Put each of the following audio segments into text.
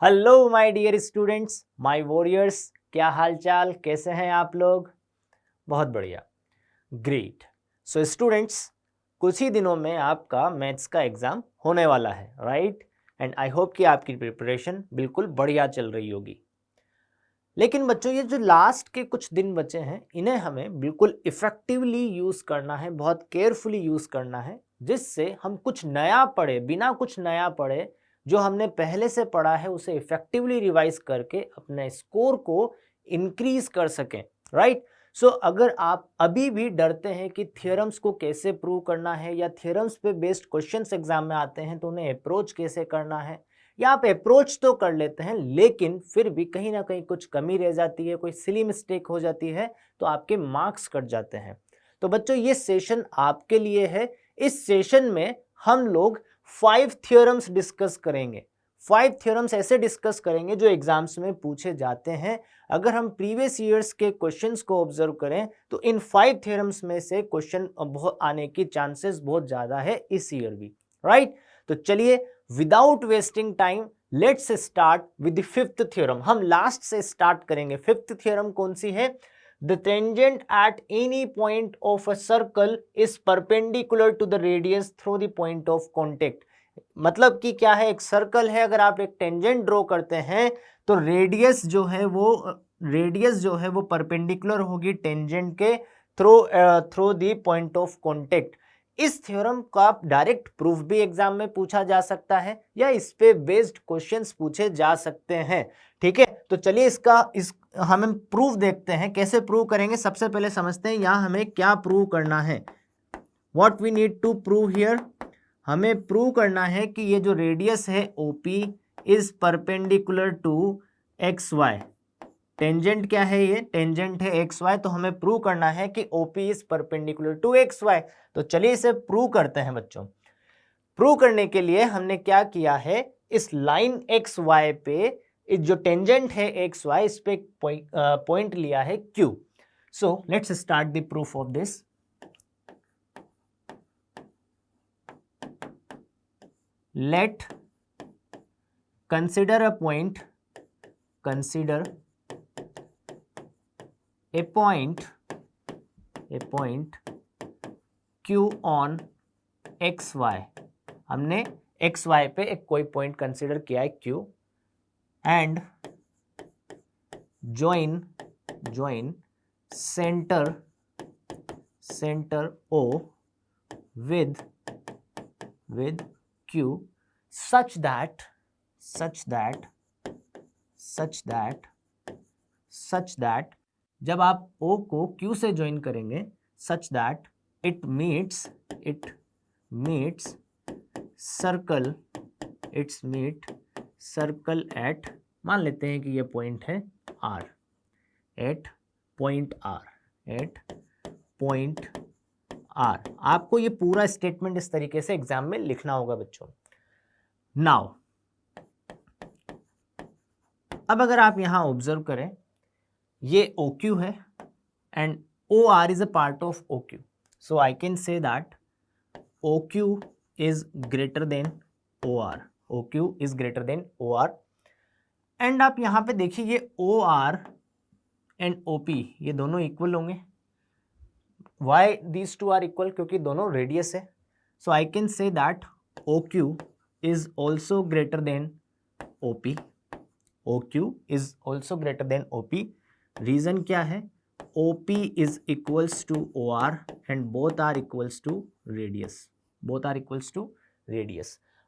Hello my dear students, my warriors. क्या हाल चाल, कैसे हैं आप लोग? बहुत बढ़िया, ग्रेट। सो स्टूडेंट्स, कुछ ही दिनों में आपका मैथ्स का एग्ज़ाम होने वाला है, राइट? एंड आई होप कि आपकी प्रिपरेशन बिल्कुल बढ़िया चल रही होगी। लेकिन बच्चों, ये जो लास्ट के कुछ दिन बचे हैं, इन्हें हमें बिल्कुल इफ़ेक्टिवली यूज़ करना है, बहुत केयरफुली यूज़ करना है, जिससे हम कुछ नया पढ़े, बिना कुछ नया पढ़े जो हमने पहले से पढ़ा है उसे इफ़ेक्टिवली रिवाइज करके अपने स्कोर को इंक्रीज कर सकें, राइट? सो अगर आप अभी भी डरते हैं कि थियरम्स को कैसे प्रूव करना है या थियरम्स पे बेस्ड क्वेश्चंस एग्जाम में आते हैं तो उन्हें अप्रोच कैसे करना है, या आप अप्रोच तो कर लेते हैं लेकिन फिर भी कहीं ना कहीं कुछ कमी रह जाती है, कोई सिली मिस्टेक हो जाती है तो आपके मार्क्स कट जाते हैं, तो बच्चों ये सेशन आपके लिए है। इस सेशन में हम लोग 5 थ्योरम्स डिस्कस करेंगे। 5 थ्योरम्स ऐसे डिस्कस करेंगे जो एग्जाम्स में पूछे जाते हैं। अगर हम प्रीवियस ईयर्स के क्वेश्चंस को ऑब्जर्व करें तो इन 5 थ्योरम्स में से क्वेश्चन बहुत आने की चांसेस बहुत ज़्यादा है इस ईयर भी, राइट? तो चलिए, without wasting time let's start with the fifth theorem. हम लास्ट से स्टार्ट करेंगे। फिफ्थ थ्योरम कौन सी है? The tangent at any point of a circle is perpendicular to the radius through the point of contact। मतलब कि क्या है, एक सर्कल है, अगर आप एक टेंजेंट ड्रॉ करते हैं तो रेडियस जो है वो परपेंडिकुलर होगी टेंजेंट के through the point of contact. इस थ्योरम का डायरेक्ट प्रूफ भी एग्जाम में पूछा जा सकता है या इस पे बेस्ड क्वेश्चंस पूछे जा सकते हैं, ठीक है? तो चलिए इस हमें प्रूफ देखते हैं, कैसे प्रूव करेंगे। सबसे पहले समझते हैं यहाँ हमें क्या प्रूव करना है। What we need to prove here, हमें प्रूव करना है कि ये जो रेडियस है OP is perpendicular to XY। Tangent क्या है? ये टेंजेंट है XY, तो हमें प्रूव करना है कि OP is perpendicular to XY। तो चलिए इसे प्रूव करते हैं बच्चों। प्रूव करने के लिए हमने क्या किया है, इस लाइन XY पे जो टेंजेंट है XY, इस पे पॉइंट लिया है Q। So let's start the proof of this. Let consider a point Q on XY। हमने XY पे एक कोई पॉइंट कंसिडर किया है Q, and join center O with Q such that जब आप O को Q से ज्वाइन करेंगे such that it meets circle at, मान लेते हैं कि ये पॉइंट है R, एट पॉइंट R। आपको ये पूरा स्टेटमेंट इस तरीके से एग्जाम में लिखना होगा बच्चों। नाउ अब अगर आप यहां ऑब्जर्व करें, ये OQ है and OR is a part of OQ, so I can say that OQ is greater than OR। And आप यहां पे देखिए, ये OR एंड OP ये दोनों इक्वल होंगे। Why these two are equal? क्योंकि दोनों रेडियस है। So I can say that OQ is also greater than OP। Reason क्या है? OP is equals to OR and both are equals to radius.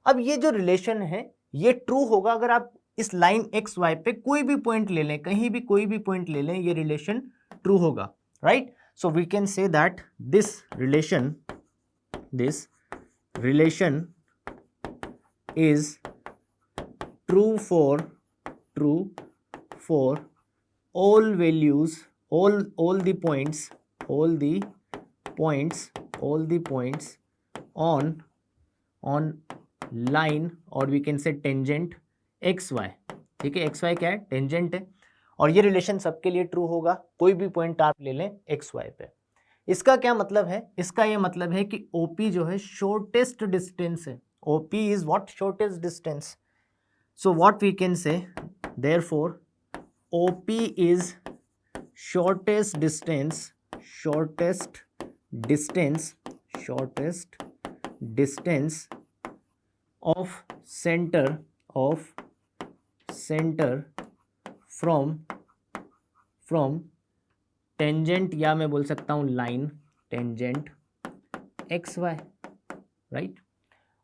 अब ये जो रिलेशन है ये ट्रू होगा अगर आप इस लाइन XY पे कोई भी पॉइंट ले लें, कहीं भी कोई भी पॉइंट ले लें, ये रिलेशन ट्रू होगा, right? So we can say that this relation is true for all values, all the points on line, or we can say tangent XY। ठीक है, XY क्या है? टेंजेंट है, और ये रिलेशन सबके लिए ट्रू होगा, कोई भी पॉइंट आप ले लें XY पे। इसका क्या मतलब है? इसका ये मतलब है कि OP जो है शॉर्टेस्ट डिस्टेंस है। OP is what? Shortest distance. So what we can say, therefore OP is shortest distance of center from tangent, या मैं बोल सकता हूं line tangent X Y, right.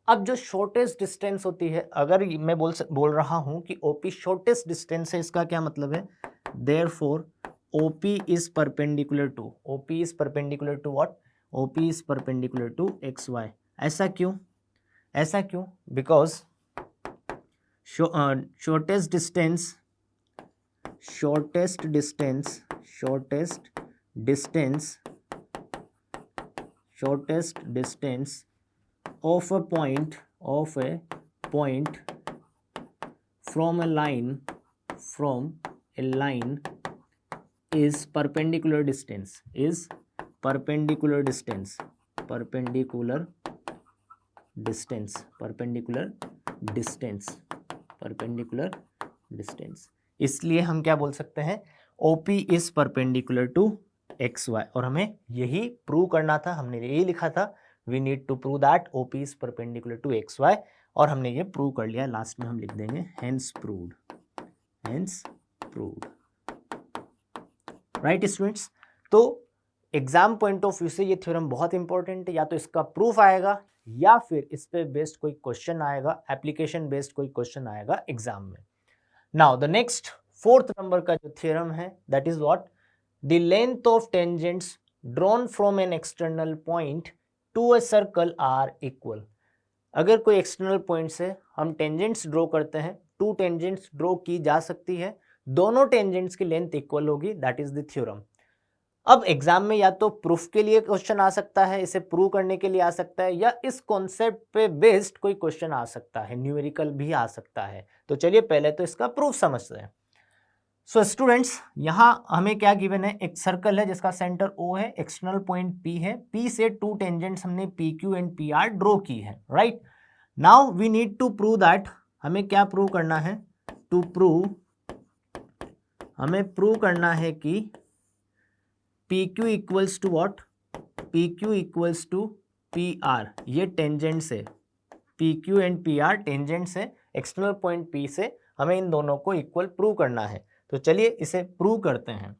अब जो शॉर्टेस्ट डिस्टेंस होती है, अगर मैं बोल रहा हूं कि ओपी शॉर्टेस्ट डिस्टेंस है, इसका क्या मतलब है, therefore OP is perpendicular to what, OP is perpendicular to X Y. ऐसा क्यों, because shortest distance of a point from a line is perpendicular distance, इसलिए हम क्या बोल सकते हैं, OP is perpendicular to X Y. और हमें यही प्रूव करना था, हमने यही लिखा था, we need to prove that OP is perpendicular to X Y, और हमने ये प्रूव कर लिया। लास्ट में हम लिख देंगे हेंस प्रूव्ड, राइट स्टूडेंट्स। तो एग्जाम पॉइंट ऑफ व्यू से ये थ्योरम बहुत इंपॉर्टेंट है, या तो इसका प्रूफ आएगा या फिर इस पे बेस्ड कोई क्वेश्चन आएगा, एप्लीकेशन बेस्ड कोई क्वेश्चन आएगा एग्जाम में। Now the next 4th number का जो थ्योरम है, that is what, the length of tangents drawn from an external point to a circle are equal. अगर कोई एक्सटर्नल पॉइंट से हम टेंजेंट्स ड्रॉ करते हैं, 2 टेंजेंट्स ड्रॉ की जा सकती है, दोनों टेंजेंट्स की लेंथ इक्वल होगी, दैट इज द थ्योरम। अब एग्जाम में या तो प्रूफ के लिए क्वेश्चन आ सकता है, इसे प्रूव करने के लिए आ सकता है, या इस कॉन्सेप्ट पे बेस्ड कोई क्वेश्चन आ सकता है, न्यूमेरिकल भी आ सकता है। तो चलिए पहले तो इसका प्रूफ समझते हैं। सो स्टूडेंट्स, यहां हमें क्या गिवन है, एक सर्कल है जिसका सेंटर O है, एक्सटर्नल पॉइंट P है, P से 2 टेंजेंट्स हमने PQ एंड PR ड्रॉ की है, right. Now we need to prove that, हमें क्या प्रूव करना है, हमें प्रूव करना है कि PQ equals to what, PQ equals to PR, ये टेंजेंट से, PQ एंड PR टेंजेंट से एक्सटर्नल पॉइंट P से हमें इन दोनों को इक्वल प्रूव करना है। तो चलिए इसे प्रूव करते हैं।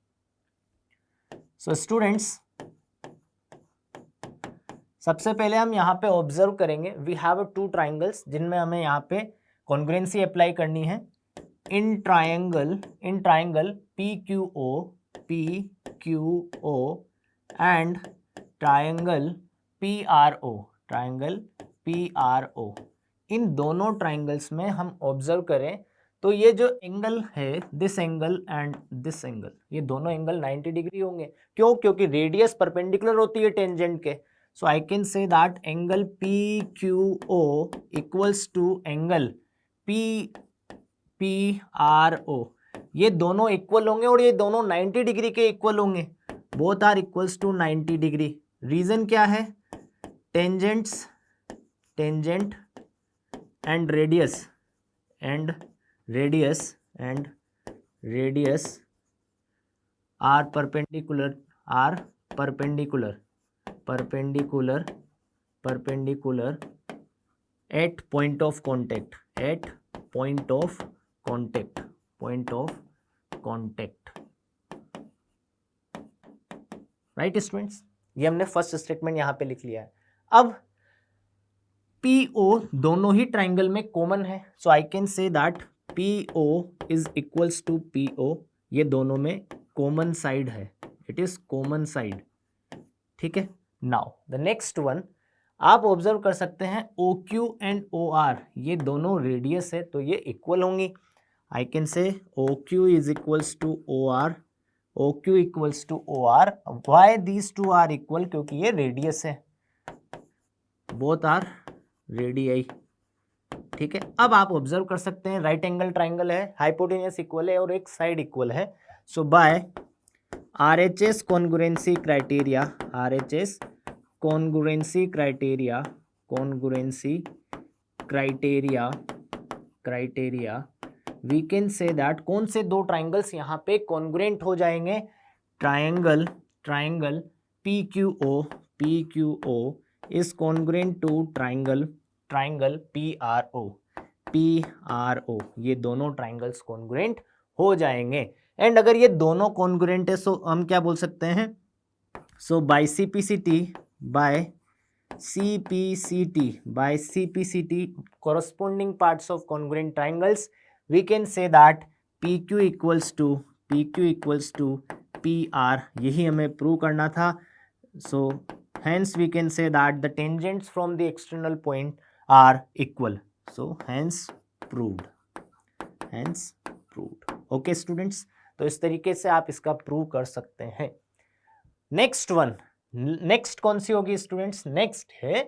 सो स्टूडेंट्स, सबसे पहले हम यहाँ पे ऑब्जर्व करेंगे, वी हैव 2 ट्राइंगल्स जिनमें हमें यहाँ पे कॉन्ग्रुएंसी अप्लाई करनी है। In triangle PQO and triangle PRO, इन दोनों ट्राइंगल्स में हम ऑब्जर्व करें तो ये जो एंगल है, this angle and this angle, ये दोनों एंगल 90 डिग्री होंगे। क्यों? क्योंकि रेडियस परपेंडिकुलर होती है टेंजेंट के। So I can say that angle PQO equals to angle PRO, ये दोनों इक्वल होंगे और ये दोनों 90 डिग्री के इक्वल होंगे, both are equals to 90 degree. Reason क्या है, tangent and radius are perpendicular at point of contact, right students. ये हमने फर्स्ट स्टेटमेंट यहां पे लिख लिया है। अब PO दोनों ही ट्राइंगल में कॉमन है, so I can say that PO is equals to PO, ये दोनों में कॉमन साइड है, इट इज कॉमन साइड, ठीक है। नाउ द नेक्स्ट वन, आप ऑब्जर्व कर सकते हैं OQ एंड OR, ये दोनों रेडियस है तो ये इक्वल होंगी। I can say OQ is equals to OR, why these two are equal, क्योंकि ये रेडियस है, बोथ आर रेडियाई, ठीक है। अब आप ऑब्जर्व कर सकते हैं राइट एंगल ट्राइंगल है, हाइपोटेन्यूस इक्वल है और एक साइड इक्वल है। So by RHS congruency criteria criteria we can say that कौन से दो ट्राइंगल्स यहाँ पे कॉन्ग्रुएंट हो जाएंगे, triangle PQO is congruent to triangle PRO, ये दोनों ट्राइंगल्स कॉन्ग्रुएंट हो जाएंगे। एंड अगर ये दोनों कॉन्ग्रुएंट है सो हम क्या बोल सकते हैं, सो bye CPCT corresponding parts of congruent triangles we can say that PQ equals to PR, यही हमें प्रूव करना था। सो hence we can say that the tangents from the external point are equal, so hence proved। Okay students, तो इस तरीके से आप इसका प्रूव कर सकते हैं। नेक्स्ट कौन सी होगी स्टूडेंट्स, नेक्स्ट है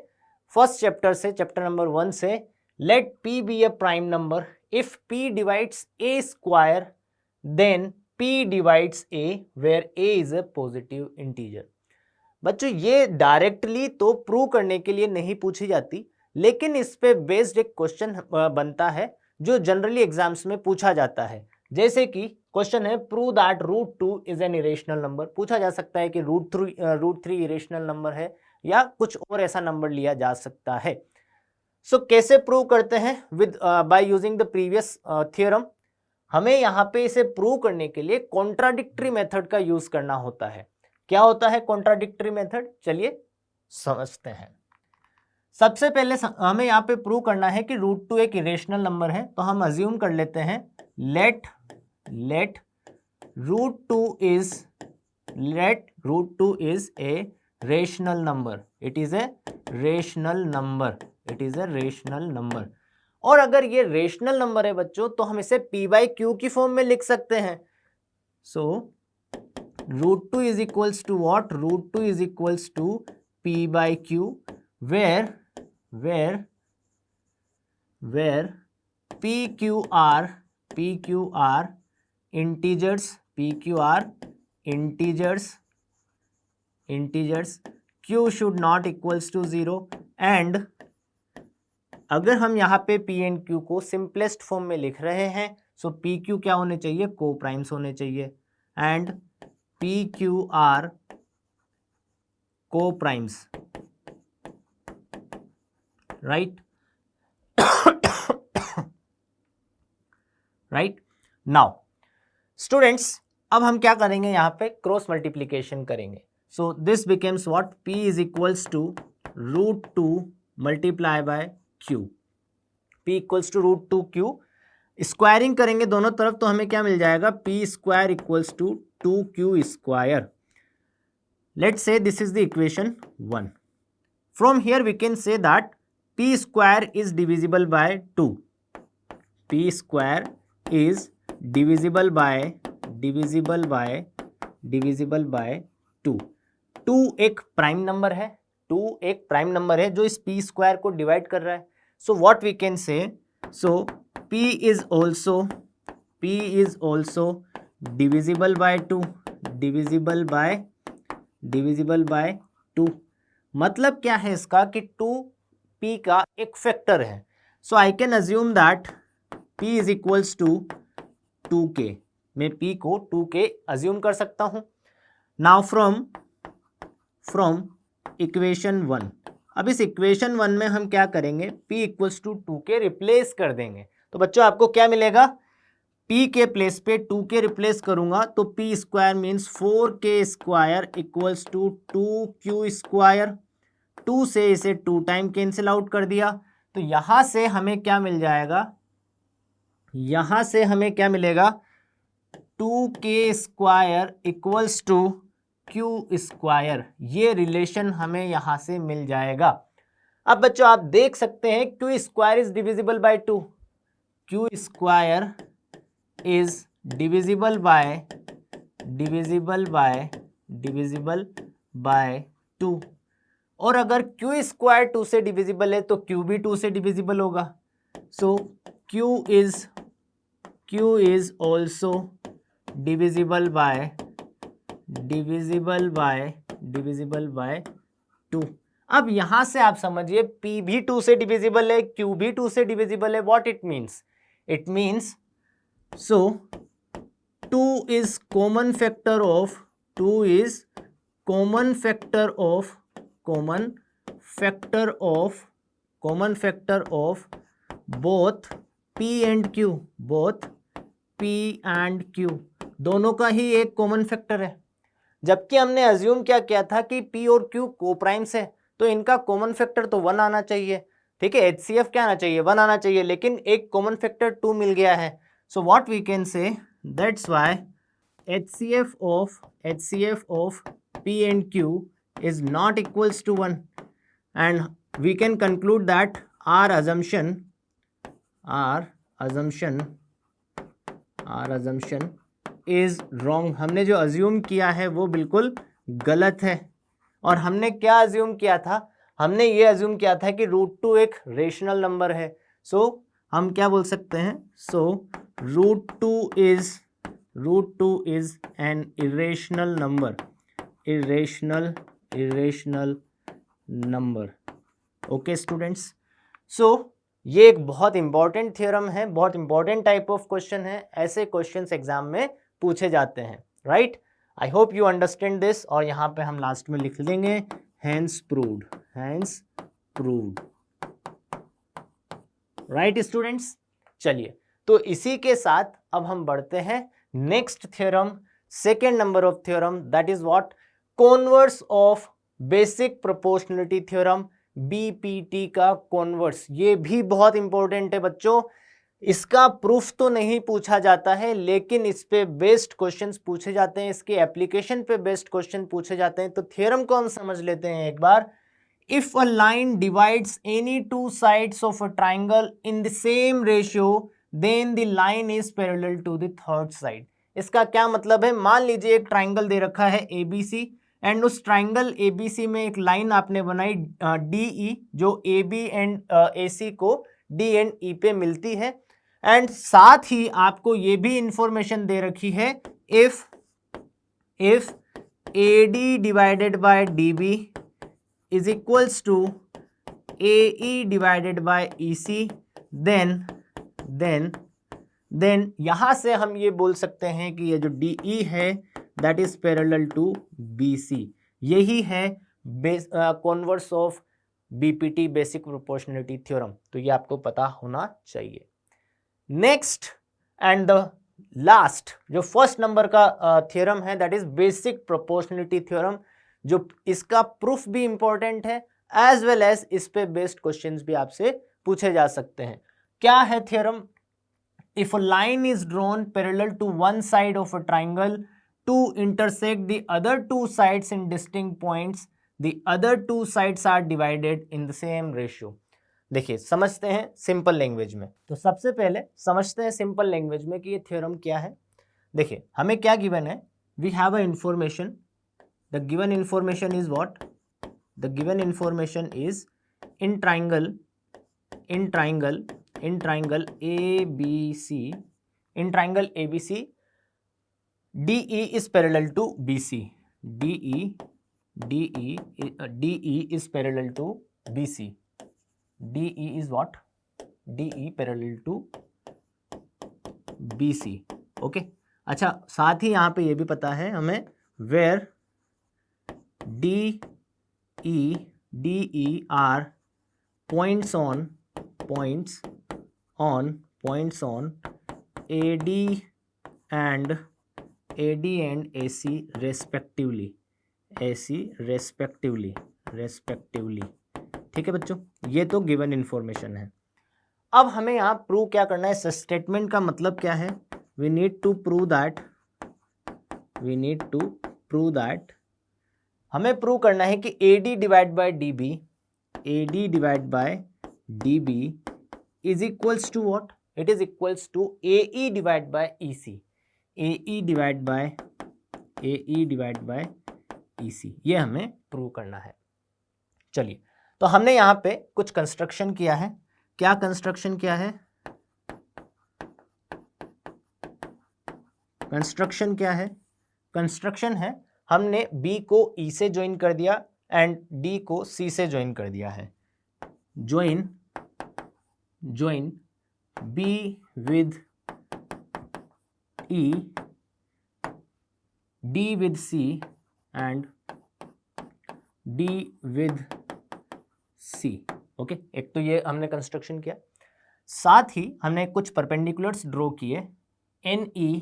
फर्स्ट चैप्टर से, चैप्टर नंबर 1 से, let P be a prime number if P divides A square then P divides A where A is a positive integer. बच्चों ये डायरेक्टली तो प्रूव करने के लिए नहीं पूछी जाती, लेकिन इस पे बेस्ड एक क्वेश्चन बनता है जो जनरली एग्जाम्स में पूछा जाता है। जैसे कि क्वेश्चन है prove that √2 is an irrational number. पूछा जा सकता है कि √3 इरेशनल नंबर है या कुछ और ऐसा नंबर लिया जा सकता है। सो कैसे प्रूव करते हैं, with by using the previous theorem. हमें यहाँ पे इसे प्रूव करने के लिए कॉन्ट्राडिक्टरी मेथड का यूज करना होता है। क्या होता है कॉन्ट्राडिक्टरी मेथड, चलिए समझते हैं। सबसे पहले हमें यहाँ पे प्रूव करना है कि √2 एक इरेशनल नंबर है, तो हम अज्यूम कर लेते हैं late √2 is a rational number, it is a rational number। और अगर ये रेशनल नंबर है बच्चों तो हम इसे P/Q की फॉर्म में लिख सकते हैं। So √2 is equals to what, √2 is equals to P/Q where PQ are integers, Q should not equals to 0। And अगर हम यहाँ पे P एंड Q को सिंपलेस्ट फॉर्म में लिख रहे हैं, सो PQ क्या होने चाहिए, को प्राइम्स होने चाहिए, and PQ are coprimes, right. Now students, अब हम क्या करेंगे, यहाँ पे क्रॉस मल्टीप्लीकेशन करेंगे। So this becomes what, P is equals to √2 multiply by Q, P equals to √2Q। Squaring करेंगे दोनों तरफ तो हमें क्या मिल जाएगा, P square equals to 2Q square. Let's say this is the equation 1। From here we can say that P square is divisible bye 2, P square is divisible by 2। 2 एक prime number है, जो इस P स्क्वायर को divide कर रहा है। So what we can से, सो P is also divisible by 2, divisible by 2। मतलब क्या है इसका कि 2P का एक फैक्टर है। So I can assume that P is equals to 2K, मैं P को 2K अज्यूम कर सकता हूं। नाउ फ्रॉम इक्वेशन 1, अब इस इक्वेशन 1 में हम क्या करेंगे, P equals to 2K replace कर देंगे। तो बच्चों आपको क्या मिलेगा, P के प्लेस पे 2K रिप्लेस करूंगा तो P square means 4K square equals to 2Q square. 2 से इसे 2 टाइम कैंसिल आउट कर दिया, तो यहां से हमें क्या मिल जाएगा, यहां से हमें क्या मिलेगा, 2K square equals to Q square. ये रिलेशन हमें यहां से मिल जाएगा। अब बच्चों आप देख सकते हैं Q square is divisible bye 2, Q square is divisible bye 2। और अगर Q स्क्वायर 2 से डिविजिबल है तो Q भी 2 से डिविजिबल होगा। सो Q is also divisible by 2। अब यहां से आप समझिए P भी 2 से डिविजिबल है, Q भी 2 से डिविजिबल है। What it means it means so 2 is common factor of 2 is common factor of both P and Q, both P and Q दोनों का ही एक कॉमन फैक्टर है। जबकि हमने अज्यूम क्या किया था कि P और Q कोप्राइम्स है, तो इनका कॉमन फैक्टर तो 1 आना चाहिए, ठीक है, HCF क्या आना चाहिए, 1 आना चाहिए, लेकिन एक कॉमन फैक्टर 2 मिल गया है। So what we can say, that's why HCF of P and Q is not equals to 1, and we can conclude that our assumption is wrong। हमने जो अज्यूम किया है वो बिल्कुल गलत है। और हमने क्या अज्यूम किया था, हमने ये अज्यूम किया था कि √2 एक रेशनल नंबर है। सो हम क्या बोल सकते हैं, so √2 is an irrational number। Okay students, so ये एक बहुत इंपॉर्टेंट थ्योरम है, बहुत इंपॉर्टेंट टाइप ऑफ क्वेश्चन है, ऐसे क्वेश्चंस एग्जाम में पूछे जाते हैं, right. I hope you understand this. और यहाँ पे हम लास्ट में लिख देंगे हैंस प्रूव्ड, राइट स्टूडेंट्स। चलिए, तो इसी के साथ अब हम बढ़ते हैं next theorem, second number of theorem, that is what, converse of basic proportionality theorem, BPT का कॉन्वर्स। ये भी बहुत इंपॉर्टेंट है बच्चों, इसका प्रूफ तो नहीं पूछा जाता है, लेकिन इस पे बेस्ड क्वेश्चंस पूछे जाते हैं, इसके एप्लीकेशन पे बेस्ड क्वेश्चन पूछे जाते हैं। तो थ्योरम को हम समझ लेते हैं एक बार। If a line divides any two sides of a triangle in the same ratio, then the line is parallel to the third side. इसका क्या मतलब है, मान लीजिए एक ट्राइंगल दे रखा है ABC, एंड उस ट्राइंगल ABC में एक लाइन आपने बनाई DE, जो AB एंड AC को D एंड E पे मिलती है, एंड साथ ही आपको ये भी इंफॉर्मेशन दे रखी है, if AD divided by DB is equals to AE divided by EC, then यहां से हम ये बोल सकते हैं कि ये जो DE है that is parallel to BC। यही है converse of BPT, basic proportionality theorem. तो ये आपको पता होना चाहिए। नेक्स्ट एंड द लास्ट, जो फर्स्ट नंबर का थ्योरम है, that is basic proportionality theorem, जो इसका प्रूफ भी इंपॉर्टेंट है, एज वेल एज इस पे बेस्ड क्वेश्चंस भी आपसे पूछे जा सकते हैं। क्या है theorem, if a line is drawn parallel to one side of a triangle to intersect the other two sides in distinct points, the other two sides are divided in the same ratio। देखिए, समझते हैं simple language में। तो सबसे पहले समझते हैं simple language में कि ये थ्योरम क्या है। देखिए, हमें क्या गिवन है, we have a information, the given information is what, the given information is in triangle ABC, DE is parallel to BC, DE is parallel to BC, DE is what, DE parallel to BC। Okay, अच्छा, साथ ही यहाँ पे ये भी पता है हमें, where DE are points on AD and AC respectively, ठीक है बच्चों, ये तो गिवन इंफॉर्मेशन है। अब हमें यहाँ प्रूव क्या करना है, स्टेटमेंट का मतलब क्या है, we need to prove that हमें प्रूव करना है कि AD divide by DB is equals to what, it is equals to AE divide by EC, AE divide by EC, ये हमें प्रूव करना है। चलिए, तो हमने यहाँ पे कुछ कंस्ट्रक्शन किया है। क्या कंस्ट्रक्शन किया है, कंस्ट्रक्शन है हमने B को E से ज्वाइन कर दिया एंड D को C से ज्वाइन कर दिया है। Join B with E, D with C and D with C। Okay, एक तो ये हमने कंस्ट्रक्शन किया, साथ ही हमने कुछ परपेंडिकुलर्स ड्रॉ किए, NE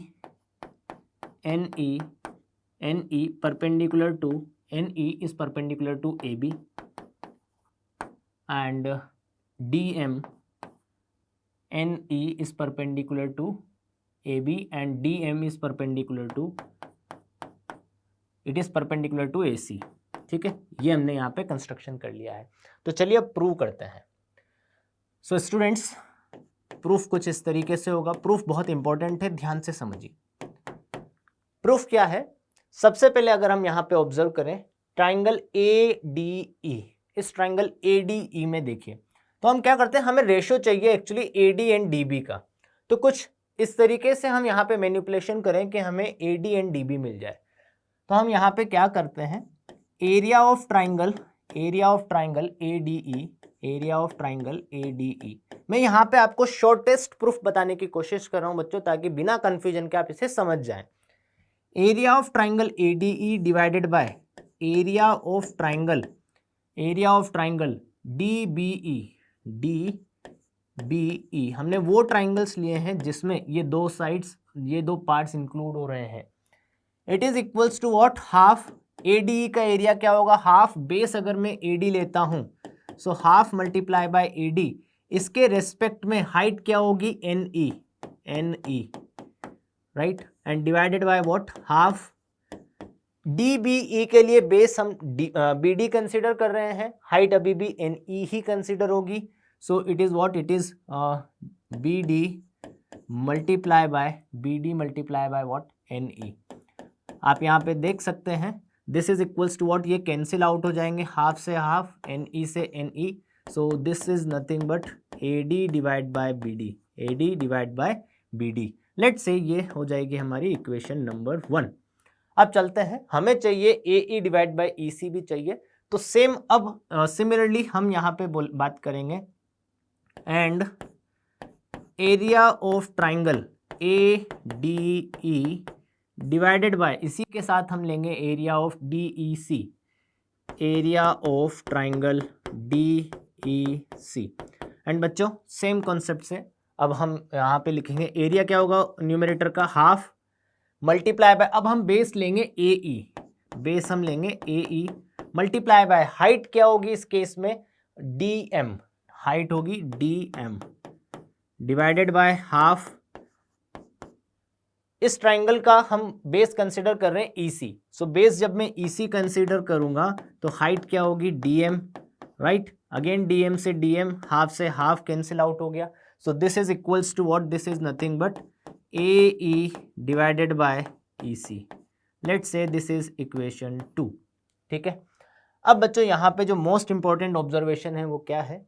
perpendicular to NE is perpendicular to AB and DM NE is perpendicular to AB and DM is perpendicular to AC। ठीक है, ये हमने यहाँ पे कंस्ट्रक्शन कर लिया है। तो चलिए अब प्रूव करते हैं। सो स्टूडेंट्स, प्रूफ कुछ इस तरीके से होगा। प्रूफ बहुत इंपॉर्टेंट है, ध्यान से समझिए। प्रूफ क्या है? सबसे पहले अगर हम यहाँ पे ऑब्जर्व करें ट्राइंगल ADE, इस ट्राइंगल ADE में देखिए, तो हम क्या करते हैं, हमें रेशो चाहिए एक्चुअली AD एंड DB का। तो कुछ इस तरीके से हम यहाँ पे मैनिपुलेशन करें कि हमें AD एंड DB मिल जाए। तो हम यहाँ पे क्या करते हैं, एरिया ऑफ ट्राइंगल ADE, मैं यहाँ पे आपको शॉर्टेस्ट प्रूफ बताने की कोशिश कर रहा हूँ बच्चों, ताकि बिना कंफ्यूजन के आप इसे समझ जाएं। Area of triangle ADE divided by area of triangle DBE। हमने वो ट्राइंगल्स लिए हैं जिसमें ये दो साइड्स, ये दो पार्ट्स इंक्लूड हो रहे हैं। It is equals to what, half. ADE का एरिया क्या होगा, हाफ। बेस अगर मैं AD लेता हूं, सो हाफ मल्टीप्लाई बाय AD, इसके रेस्पेक्ट में हाइट क्या होगी, NE, right, and divided by what, half. DBE के लिए बेस हम BD कंसिडर कर रहे हैं, हाइट अभी भी NE ही कंसिडर होगी। So it is what, it is BD multiply by what, NE। आप यहाँ पे देख सकते हैं, this is equals to what, ये कैंसिल आउट हो जाएंगे, हाफ से हाफ, NE से NE। So this is nothing but AD divide by BD। Let's say ये हो जाएगी हमारी इक्वेशन नंबर 1। अब चलते हैं, हमें चाहिए AE डिवाइड बाय EC भी चाहिए। तो सेम अब सिमिलरली हम यहाँ पे बात करेंगे, and area of triangle ADE divided bye, इसी के साथ हम लेंगे area of DEC, area of triangle DEC। And बच्चों सेम कॉन्सेप्ट से अब हम यहाँ पे लिखेंगे, एरिया क्या होगा न्यूमरेटर का, हाफ मल्टीप्लाई बाय, अब हम बेस लेंगे AE मल्टीप्लाई बाय हाइट क्या होगी इस केस में, DM, हाइट होगी DM डिवाइडेड बाय हाफ। इस ट्राइंगल का हम बेस कंसिडर कर रहे हैं EC। सो बेस जब मैं EC कंसिडर करूंगा तो हाइट क्या होगी, DM, राइट। अगेन DM से DM, हाफ से हाफ कैंसिल आउट हो गया। So this is equals to what, this is nothing but AE divided by EC। Let's say this is equation 2। ठीक है। अब बच्चों यहाँ पे जो मोस्ट इंपॉर्टेंट ऑब्जर्वेशन है वो क्या है,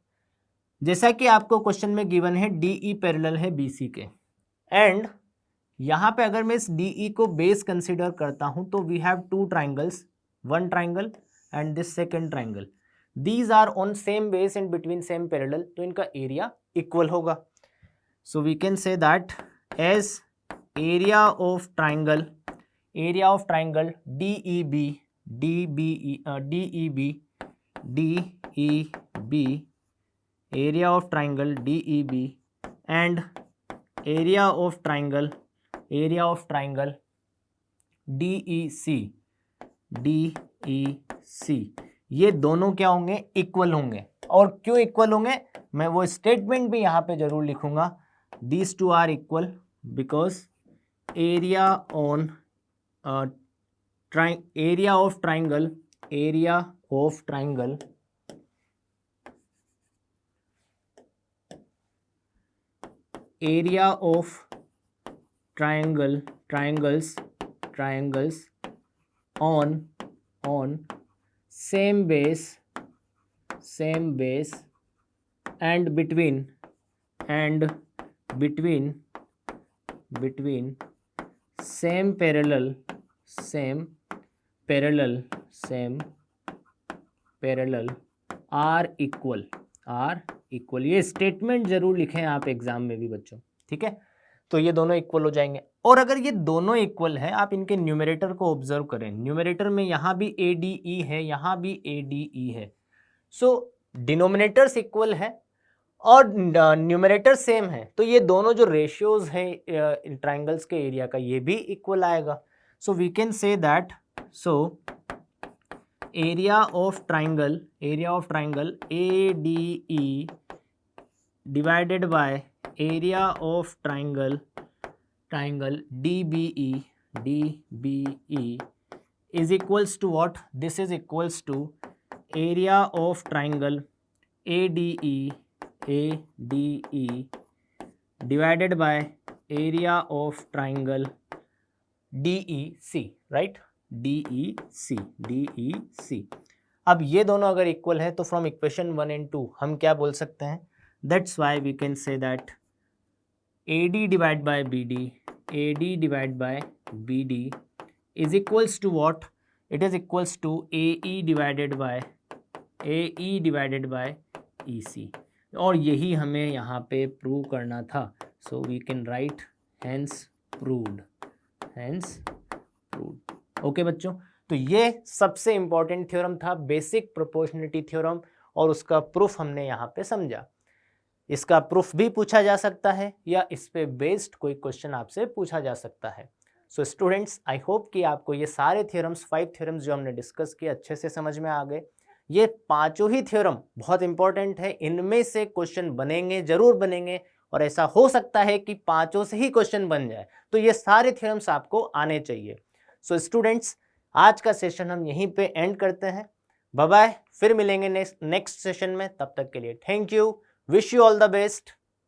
जैसा कि आपको क्वेश्चन में गिवन है DE पैरेलल है BC के, एंड यहाँ पे अगर मैं इस DE को बेस कंसिडर करता हूँ तो we have two triangles, one triangle and this second triangle, these are on same base and between same parallel, तो इनका एरिया इक्वल होगा। So we can say that as area of triangle DEB area of triangle DEB and area of triangle DEC, ये दोनों क्या होंगे, equal होंगे। और क्यों इक्वल होंगे, मैं वो स्टेटमेंट भी यहाँ पे जरूर लिखूंगा, these two are equal because area of triangle triangles on same base and between same parallel are equal। ये स्टेटमेंट जरूर लिखें आप एग्जाम में भी बच्चों, ठीक है, तो ये दोनों इक्वल हो जाएंगे। और अगर ये दोनों इक्वल है, आप इनके न्यूमरेटर को ऑब्जर्व करें, न्यूमरेटर में यहाँ भी ADE है, यहाँ भी ADE है, सो डिनोमिनेटर्स इक्वल है और न्यूमरेटर सेम है, तो ये दोनों जो रेशियोज है ट्राइंगल्स के एरिया का, ये भी इक्वल आएगा। So we can say that, so area of triangle ADE divided by area of triangle DBE is equals to what? This is equals to area of triangle ADE divided by area of triangle DEC, right? DEC। अब ये दोनों अगर equal है तो from equation 1 and 2 हम क्या बोल सकते हैं? That's why we can say that AD divided by BD is equals to what? It is equals to AE divided by EC, और यही हमें यहाँ पे प्रूव करना था। So we can write hence proved. Okay बच्चों, तो ये सबसे इंपॉर्टेंट थ्योरम था, बेसिक प्रोपोर्शनलिटी थ्योरम, और उसका प्रूफ हमने यहाँ पे समझा। इसका प्रूफ भी पूछा जा सकता है या इस पे बेस्ड कोई क्वेश्चन आपसे पूछा जा सकता है। सो स्टूडेंट्स, आई होप कि आपको ये सारे थ्योरम्स, 5 थ्योरम्स जो हमने डिस्कस किए, अच्छे से समझ में आ गए। ये पांचों ही थ्योरम बहुत इंपॉर्टेंट है, इनमें से क्वेश्चन बनेंगे, जरूर बनेंगे, और ऐसा हो सकता है कि पांचों से ही क्वेश्चन बन जाए, तो ये सारे थ्योरम्स आपको आने चाहिए। सो स्टूडेंट्स, आज का सेशन हम यहीं पे एंड करते हैं। बाय बाय, फिर मिलेंगे नेक्स्ट सेशन में, तब तक के लिए thank you, wish you all the best.